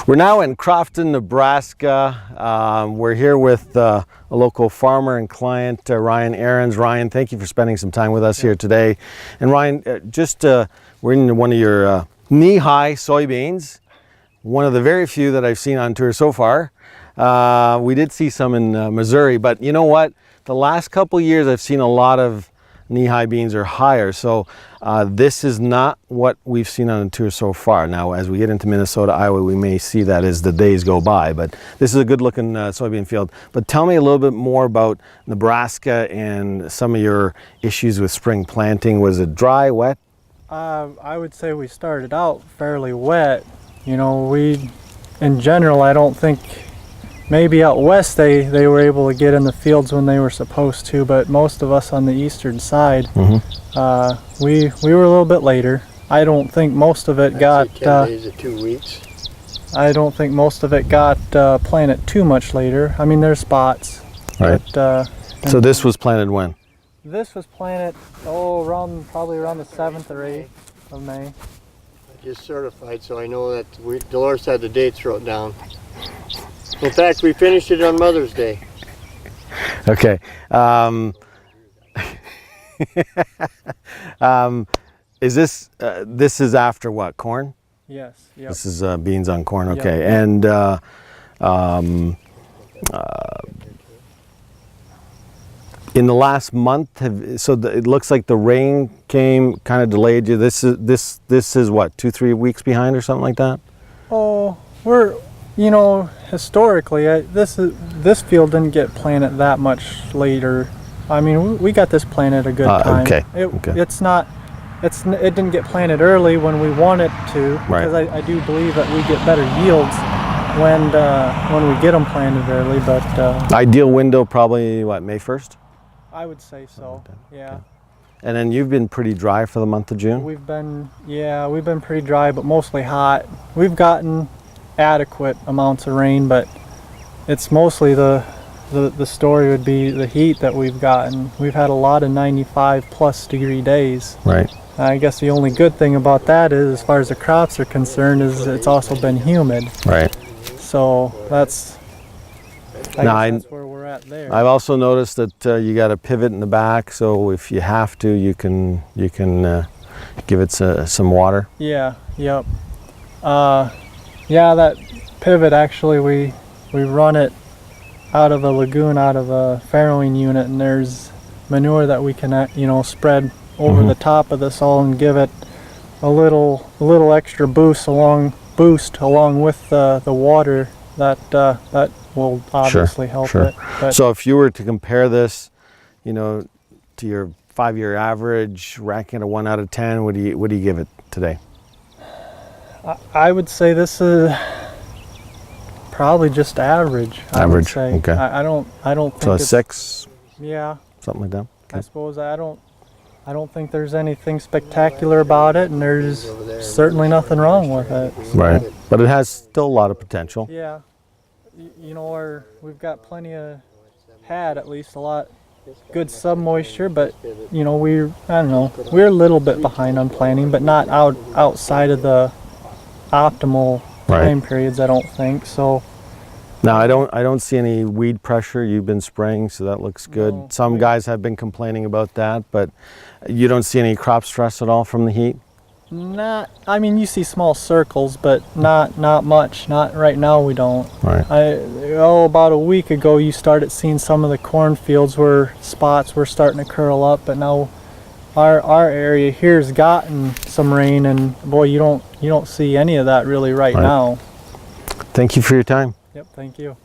We're now in Crofton, Nebraska. We're here with a local farmer and client, Ryan Arens. Ryan, thank you for spending some time with us here today. And Ryan, we're in one of your knee-high soybeans, one of the very few that I've seen on tour so far. We did see some in Missouri, but you know what? The last couple years I've seen a lot of knee-high beans or higher, so this is not what we've seen on the tour so far. Now as we get into Minnesota, Iowa, we may see that as the days go by, but this is a good looking soybean field. But tell me a little bit more about Nebraska and some of your issues with spring planting. Was it dry, wet? I would say we started out fairly wet. You know, in general, I don't think, maybe out west they were able to get in the fields when they were supposed to, but most of us on the eastern side, we were a little bit later. I don't think most of it got 10 days or 2 weeks. I don't think most of it got planted too much later. I mean, there's spots. Right. But, so this was planted when? This was planted probably around the 7th or 8th of May. I just certified, so I know that Dolores had the dates wrote down. In fact, we finished it on Mother's Day. Okay. Is this is after what, corn? Yes. Yep. This is beans on corn. Okay. Yep. And in the last month, it looks like the rain came, kind of delayed you. This is what, 2-3 weeks behind or something like that? Oh, you know, historically, this field didn't get planted that much later. I mean, we got this planted a good time. Okay. It didn't get planted early when we wanted to, because I do believe that we get better yields when we get them planted early. But ideal window probably what, May 1st? I would say so. Yeah. Okay. And then you've been pretty dry for the month of June? We've been pretty dry, but mostly hot. We've gotten adequate amounts of rain, but it's mostly the story would be the heat that we've gotten. We've had a lot of 95+ degree days. Right. I guess the only good thing about that is, as far as the crops are concerned, is it's also been humid. Right. So that's that's where we're at there. I've also noticed that you got a pivot in the back, so if you have to, you can give it some water. Yeah. Yep. Yeah, that pivot, actually, we run it out of a lagoon, out of a farrowing unit, and there's manure that we can, spread over the top of this all and give it a little extra boost along with the water that will obviously help it. But so if you were to compare this, to your 5-year average, ranking a 1 out of 10, what do you give it today? I would say this is probably just average. Average. I would say. Okay. I don't think so a it's, 6. Yeah. Something like that. Okay. I suppose I don't think there's anything spectacular about it, and there's certainly nothing wrong with it. Right. But it has still a lot of potential. Yeah. We've got at least a lot good sub-moisture, but we're a little bit behind on planting, but not outside of the optimal time periods, I don't think. So now I don't see any weed pressure. You've been spraying, so that looks good. No, some guys have been complaining about that, but you don't see any crop stress at all from the heat? I mean, you see small circles, but not much. Not right now, we don't. Right. About a week ago, you started seeing some of the cornfields where spots were starting to curl up, but now our area here's gotten some rain, and boy, you don't see any of that really right now. Thank you for your time. Yep, thank you.